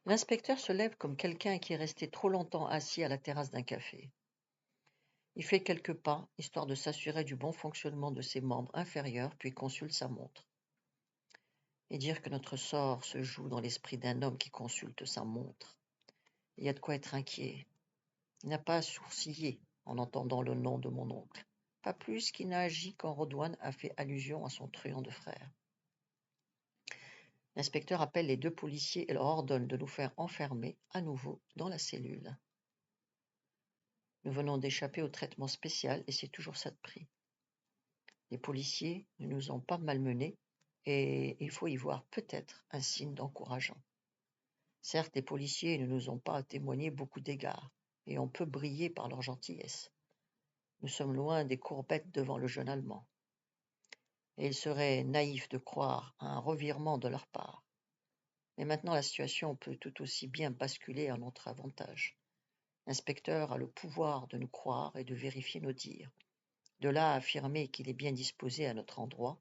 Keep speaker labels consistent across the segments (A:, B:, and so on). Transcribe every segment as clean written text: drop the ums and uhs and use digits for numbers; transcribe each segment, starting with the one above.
A: L'inspecteur se lève comme quelqu'un qui est resté trop longtemps assis à la terrasse d'un café. Il fait quelques pas, histoire de s'assurer du bon fonctionnement de ses membres inférieurs, puis consulte sa montre. Et dire que notre sort se joue dans l'esprit d'un homme qui consulte sa montre. Il y a de quoi être inquiet. Il n'a pas sourcillé en entendant le nom de mon oncle. Pas plus qu'il n'a agi quand Rodouane a fait allusion à son truand de frère. L'inspecteur appelle les 2 policiers et leur ordonne de nous faire enfermer à nouveau dans la cellule. Nous venons d'échapper au traitement spécial et c'est toujours ça de prix. Les policiers ne nous ont pas malmenés et il faut y voir peut-être un signe d'encourageant. Certes, les policiers ne nous ont pas témoigné beaucoup d'égards et on peut briller par leur gentillesse. Nous sommes loin des courbettes devant le jeune Allemand. Et il serait naïf de croire à un revirement de leur part. Mais maintenant la situation peut tout aussi bien basculer en notre avantage. L'inspecteur a le pouvoir de nous croire et de vérifier nos dires. De là à affirmer qu'il est bien disposé à notre endroit.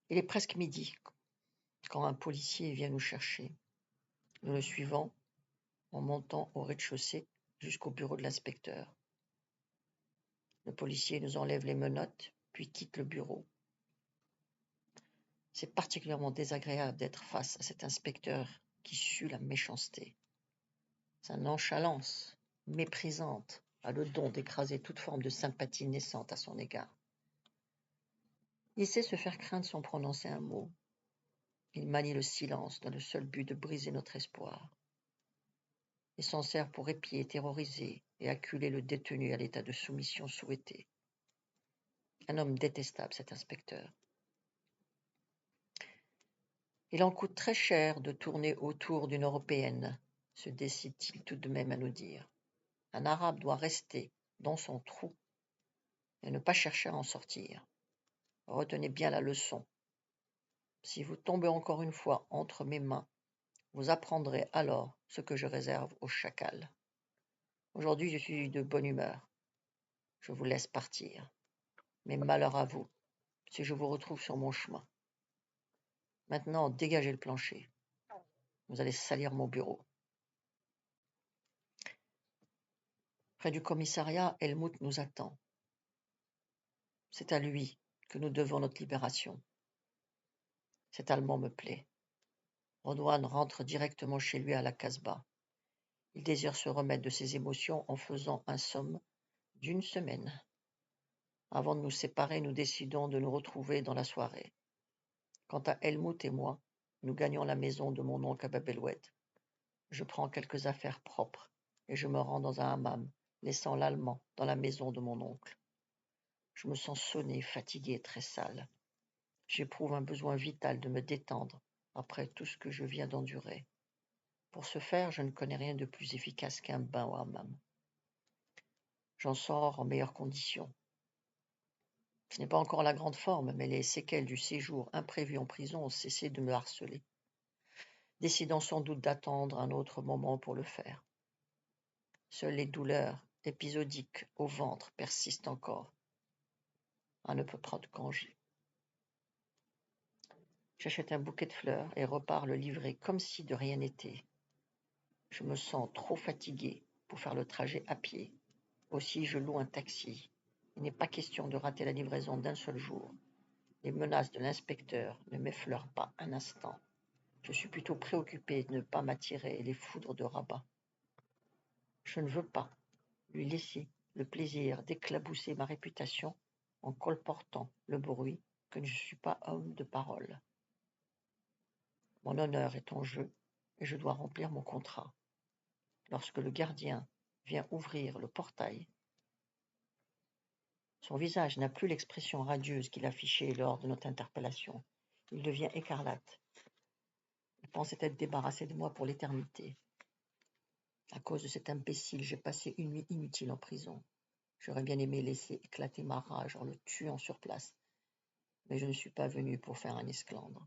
A: Il est presque midi quand un policier vient nous chercher. Nous le suivons en montant au rez-de-chaussée jusqu'au bureau de l'inspecteur. Le policier nous enlève les menottes, puis quitte le bureau. C'est particulièrement désagréable d'être face à cet inspecteur qui sue la méchanceté. Sa nonchalance, méprisante, a le don d'écraser toute forme de sympathie naissante à son égard. Il sait se faire craindre sans prononcer un mot. Il manie le silence dans le seul but de briser notre espoir. Il s'en sert pour épier, terroriser et acculer le détenu à l'état de soumission souhaité. Un homme détestable, cet inspecteur. Il en coûte très cher de tourner autour d'une Européenne, se décide-t-il tout de même à nous dire. Un Arabe doit rester dans son trou et ne pas chercher à en sortir. Retenez bien la leçon. Si vous tombez encore une fois entre mes mains, vous apprendrez alors ce que je réserve aux chacals. Aujourd'hui, je suis de bonne humeur. Je vous laisse partir. Mais malheur à vous, si je vous retrouve sur mon chemin. Maintenant, dégagez le plancher. Vous allez salir mon bureau. Près du commissariat, Helmut nous attend. C'est à lui que nous devons notre libération. Cet Allemand me plaît. Rodouane rentre directement chez lui à la Casbah. Il désire se remettre de ses émotions en faisant un somme d'1 semaine. Avant de nous séparer, nous décidons de nous retrouver dans la soirée. Quant à Helmut et moi, nous gagnons la maison de mon oncle à Bab el-Oued. Je prends quelques affaires propres et je me rends dans un hammam, laissant l'Allemand dans la maison de mon oncle. Je me sens sonné, fatigué, très sale. J'éprouve un besoin vital de me détendre après tout ce que je viens d'endurer. Pour ce faire, je ne connais rien de plus efficace qu'un bain au hammam. J'en sors en meilleures conditions. Ce n'est pas encore la grande forme, mais les séquelles du séjour imprévu en prison ont cessé de me harceler, décidant sans doute d'attendre un autre moment pour le faire. Seules les douleurs épisodiques au ventre persistent encore. On ne peut prendre congé. J'achète un bouquet de fleurs et repars le livrer comme si de rien n'était. Je me sens trop fatigué pour faire le trajet à pied. Aussi, je loue un taxi. Il n'est pas question de rater la livraison d'un seul jour. Les menaces de l'inspecteur ne m'effleurent pas un instant. Je suis plutôt préoccupé de ne pas m'attirer les foudres de Rabat. Je ne veux pas lui laisser le plaisir d'éclabousser ma réputation en colportant le bruit que je ne suis pas homme de parole. Mon honneur est en jeu et je dois remplir mon contrat. Lorsque le gardien vient ouvrir le portail, son visage n'a plus l'expression radieuse qu'il affichait lors de notre interpellation. Il devient écarlate. Il pensait être débarrassé de moi pour l'éternité. À cause de cet imbécile, j'ai passé une nuit inutile en prison. J'aurais bien aimé laisser éclater ma rage en le tuant sur place, mais je ne suis pas venu pour faire un esclandre.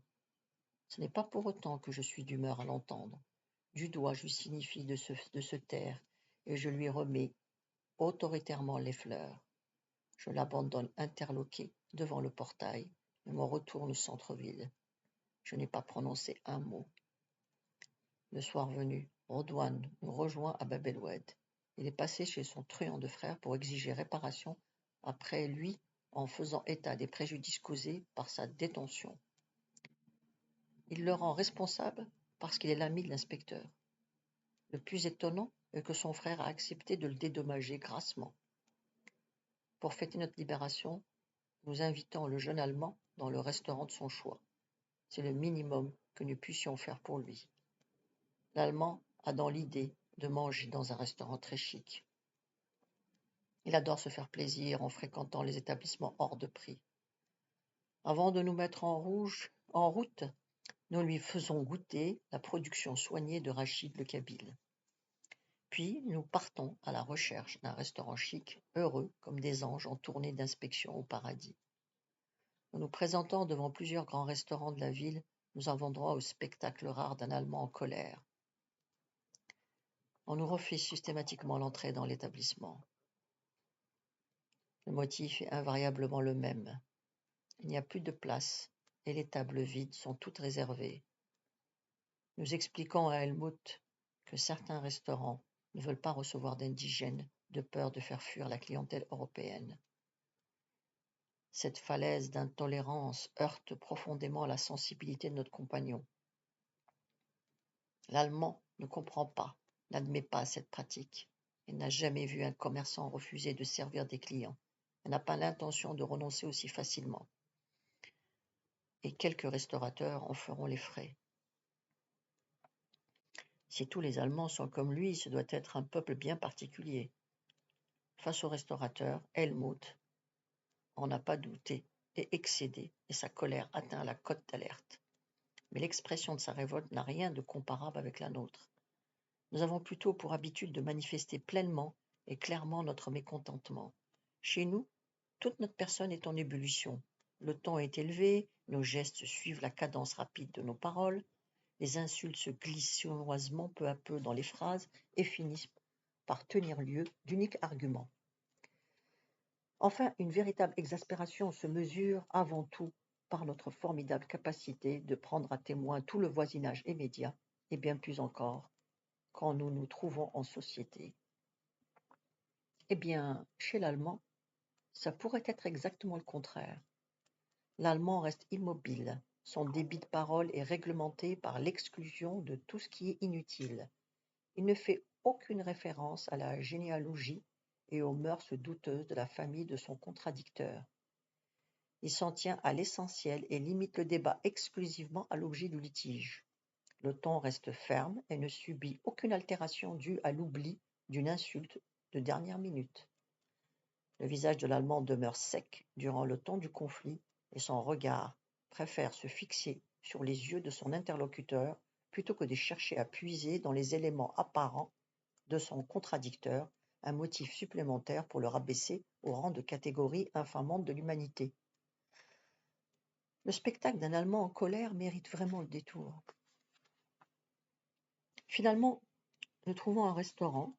A: Ce n'est pas pour autant que je suis d'humeur à l'entendre. Du doigt, je lui signifie de se taire, et je lui remets autoritairement les fleurs. Je l'abandonne interloqué devant le portail et me retourne au centre-ville. Je n'ai pas prononcé un mot. Le soir venu, Rodwan nous rejoint à Bab el-Oued. Il est passé chez son truand de frère pour exiger réparation après lui en faisant état des préjudices causés par sa détention. Il le rend responsable parce qu'il est l'ami de l'inspecteur. Le plus étonnant est que son frère a accepté de le dédommager grassement. Pour fêter notre libération, nous invitons le jeune Allemand dans le restaurant de son choix. C'est le minimum que nous puissions faire pour lui. L'Allemand a dans l'idée de manger dans un restaurant très chic. Il adore se faire plaisir en fréquentant les établissements hors de prix. Avant de nous mettre en route, nous lui faisons goûter la production soignée de Rachid le Kabyle. Puis nous partons à la recherche d'un restaurant chic, heureux comme des anges en tournée d'inspection au paradis. En nous présentant devant plusieurs grands restaurants de la ville, nous avons droit au spectacle rare d'un Allemand en colère. On nous refuse systématiquement l'entrée dans l'établissement. Le motif est invariablement le même. Il n'y a plus de place et les tables vides sont toutes réservées. Nous expliquons à Helmut que certains restaurants ne veulent pas recevoir d'indigènes de peur de faire fuir la clientèle européenne. Cette falaise d'intolérance heurte profondément la sensibilité de notre compagnon. L'Allemand ne comprend pas, n'admet pas cette pratique. Il n'a jamais vu un commerçant refuser de servir des clients. Il n'a pas l'intention de renoncer aussi facilement. Et quelques restaurateurs en feront les frais. Si tous les Allemands sont comme lui, ce doit être un peuple bien particulier. Face au restaurateur, Helmut en n'a pas douté et excédé, et sa colère atteint la cote d'alerte. Mais l'expression de sa révolte n'a rien de comparable avec la nôtre. Nous avons plutôt pour habitude de manifester pleinement et clairement notre mécontentement. Chez nous, toute notre personne est en ébullition. Le ton est élevé, nos gestes suivent la cadence rapide de nos paroles, les insultes se glissent sournoisement peu à peu dans les phrases et finissent par tenir lieu d'unique argument. Enfin, une véritable exaspération se mesure avant tout par notre formidable capacité de prendre à témoin tout le voisinage immédiat, et bien plus encore quand nous nous trouvons en société. Eh bien, chez l'Allemand, ça pourrait être exactement le contraire. L'Allemand reste immobile, son débit de parole est réglementé par l'exclusion de tout ce qui est inutile. Il ne fait aucune référence à la généalogie et aux mœurs douteuses de la famille de son contradicteur. Il s'en tient à l'essentiel et limite le débat exclusivement à l'objet du litige. Le ton reste ferme et ne subit aucune altération due à l'oubli d'une insulte de dernière minute. Le visage de l'Allemand demeure sec durant le temps du conflit et son regard préfère se fixer sur les yeux de son interlocuteur plutôt que de chercher à puiser dans les éléments apparents de son contradicteur un motif supplémentaire pour le rabaisser au rang de catégorie infamante de l'humanité. Le spectacle d'un Allemand en colère mérite vraiment le détour. Finalement, nous trouvons un restaurant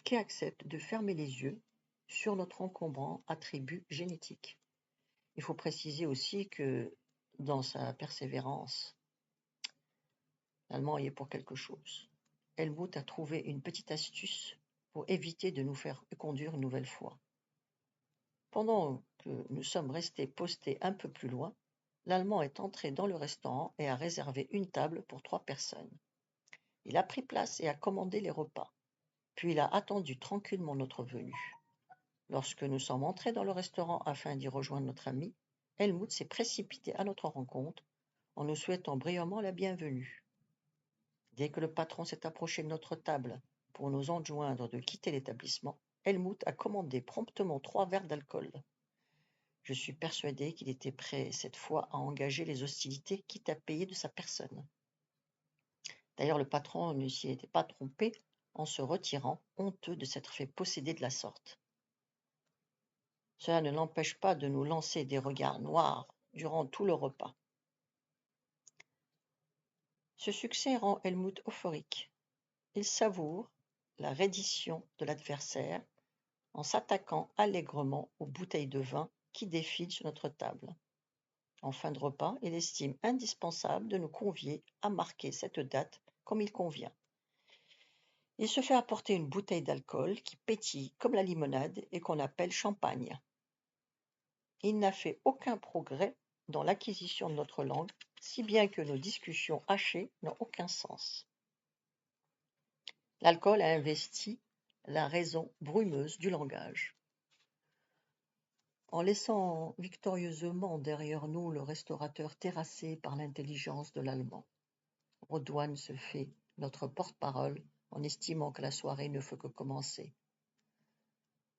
A: qui accepte de fermer les yeux sur notre encombrant attribut génétique. Il faut préciser aussi que dans sa persévérance, l'Allemand y est pour quelque chose. Helmut a trouvé une petite astuce pour éviter de nous faire conduire une nouvelle fois. Pendant que nous sommes restés postés un peu plus loin, l'Allemand est entré dans le restaurant et a réservé une table pour 3 personnes. Il a pris place et a commandé les repas. Puis il a attendu tranquillement notre venue. Lorsque nous sommes entrés dans le restaurant afin d'y rejoindre notre ami, Helmut s'est précipité à notre rencontre en nous souhaitant brillamment la bienvenue. Dès que le patron s'est approché de notre table pour nous enjoindre de quitter l'établissement, Helmut a commandé promptement 3 verres d'alcool. Je suis persuadé qu'il était prêt cette fois à engager les hostilités, quitte à payer de sa personne. D'ailleurs, le patron ne s'y était pas trompé en se retirant, honteux de s'être fait posséder de la sorte. Cela ne l'empêche pas de nous lancer des regards noirs durant tout le repas. Ce succès rend Helmut euphorique. Il savoure la reddition de l'adversaire en s'attaquant allègrement aux bouteilles de vin qui défilent sur notre table. En fin de repas, il estime indispensable de nous convier à marquer cette date comme il convient. Il se fait apporter une bouteille d'alcool qui pétille comme la limonade et qu'on appelle champagne. Il n'a fait aucun progrès dans l'acquisition de notre langue, si bien que nos discussions hachées n'ont aucun sens. L'alcool a investi la raison brumeuse du langage. En laissant victorieusement derrière nous le restaurateur terrassé par l'intelligence de l'Allemand, Rodouane se fait notre porte-parole en estimant que la soirée ne fait que commencer.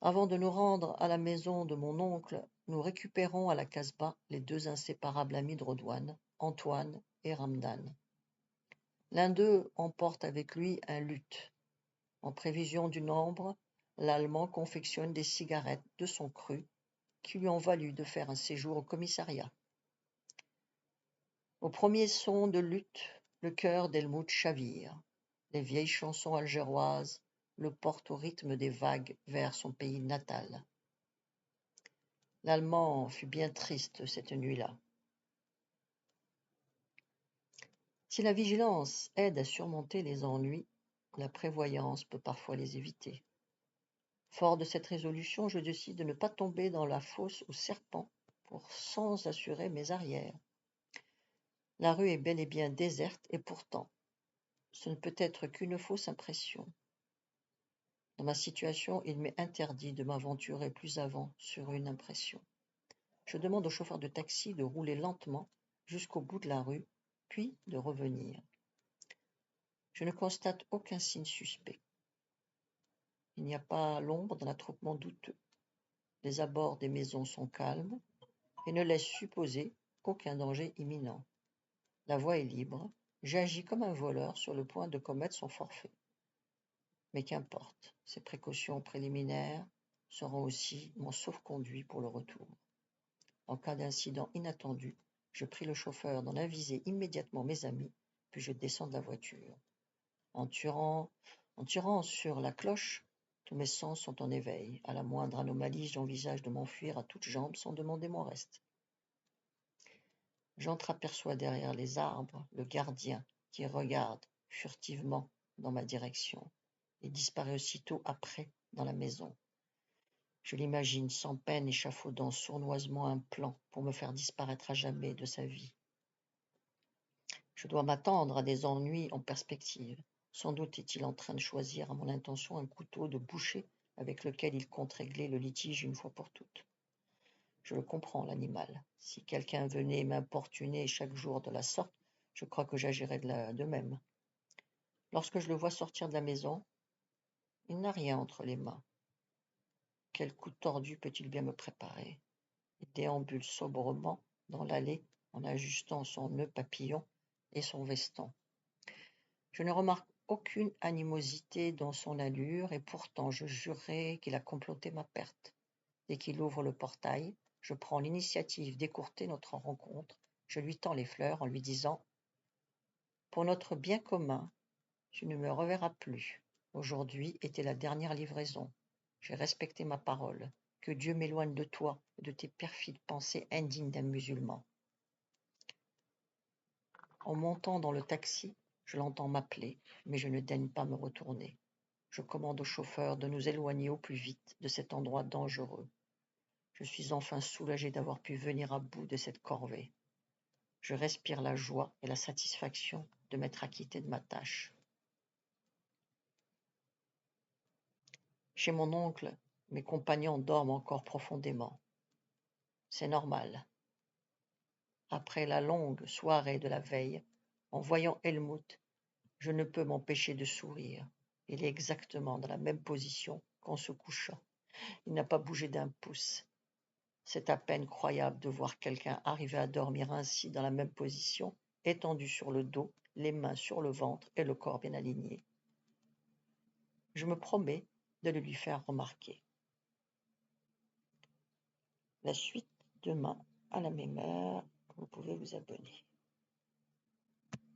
A: Avant de nous rendre à la maison de mon oncle, nous récupérons à la Casbah les deux inséparables amis de Rodouane, Antoine et Ramdan. L'un d'eux emporte avec lui un luth. En prévision du nombre, l'Allemand confectionne des cigarettes de son cru qui lui ont valu de faire un séjour au commissariat. Au premier son de luth, le cœur d'Helmut chavire. Les vieilles chansons algéroises le portent au rythme des vagues vers son pays natal. L'Allemand fut bien triste cette nuit-là. Si la vigilance aide à surmonter les ennuis, la prévoyance peut parfois les éviter. Fort de cette résolution, je décide de ne pas tomber dans la fosse au serpent pour sans assurer mes arrières. La rue est bel et bien déserte et pourtant, ce ne peut être qu'une fausse impression. Dans ma situation, il m'est interdit de m'aventurer plus avant sur une impression. Je demande au chauffeur de taxi de rouler lentement jusqu'au bout de la rue, puis de revenir. Je ne constate aucun signe suspect. Il n'y a pas l'ombre d'un attroupement douteux. Les abords des maisons sont calmes et ne laissent supposer aucun danger imminent. La voie est libre. J'agis comme un voleur sur le point de commettre son forfait. Mais qu'importe, ces précautions préliminaires seront aussi mon sauf-conduit pour le retour. En cas d'incident inattendu, je prie le chauffeur d'en aviser immédiatement mes amis, puis je descends de la voiture. En tirant sur la cloche, tous mes sens sont en éveil. À la moindre anomalie, j'envisage de m'enfuir à toutes jambes sans demander mon reste. J'entr'aperçois derrière les arbres le gardien qui regarde furtivement dans ma direction et disparaît aussitôt après dans la maison. Je l'imagine sans peine échafaudant sournoisement un plan pour me faire disparaître à jamais de sa vie. Je dois m'attendre à des ennuis en perspective. Sans doute est-il en train de choisir à mon intention un couteau de boucher avec lequel il compte régler le litige une fois pour toutes. Je le comprends, l'animal. Si quelqu'un venait m'importuner chaque jour de la sorte, je crois que j'agirais de même. Lorsque je le vois sortir de la maison, il n'a rien entre les mains. Quel coup tordu peut-il bien me préparer? Il déambule sobrement dans l'allée en ajustant son nœud papillon et son veston. Je ne remarque aucune animosité dans son allure et pourtant je jurerais qu'il a comploté ma perte. Dès qu'il ouvre le portail, je prends l'initiative d'écourter notre rencontre. Je lui tends les fleurs en lui disant « Pour notre bien commun, tu ne me reverras plus. Aujourd'hui était la dernière livraison. J'ai respecté ma parole. Que Dieu m'éloigne de toi et de tes perfides pensées indignes d'un musulman. » En montant dans le taxi, je l'entends m'appeler, mais je ne daigne pas me retourner. Je commande au chauffeur de nous éloigner au plus vite de cet endroit dangereux. Je suis enfin soulagé d'avoir pu venir à bout de cette corvée. Je respire la joie et la satisfaction de m'être acquitté de ma tâche. Chez mon oncle, mes compagnons dorment encore profondément. C'est normal. Après la longue soirée de la veille, en voyant Helmut, je ne peux m'empêcher de sourire. Il est exactement dans la même position qu'en se couchant. Il n'a pas bougé d'un pouce. C'est à peine croyable de voir quelqu'un arriver à dormir ainsi dans la même position, étendu sur le dos, les mains sur le ventre et le corps bien aligné. Je me promets de le lui faire remarquer. La suite demain à la même heure. Vous pouvez vous abonner.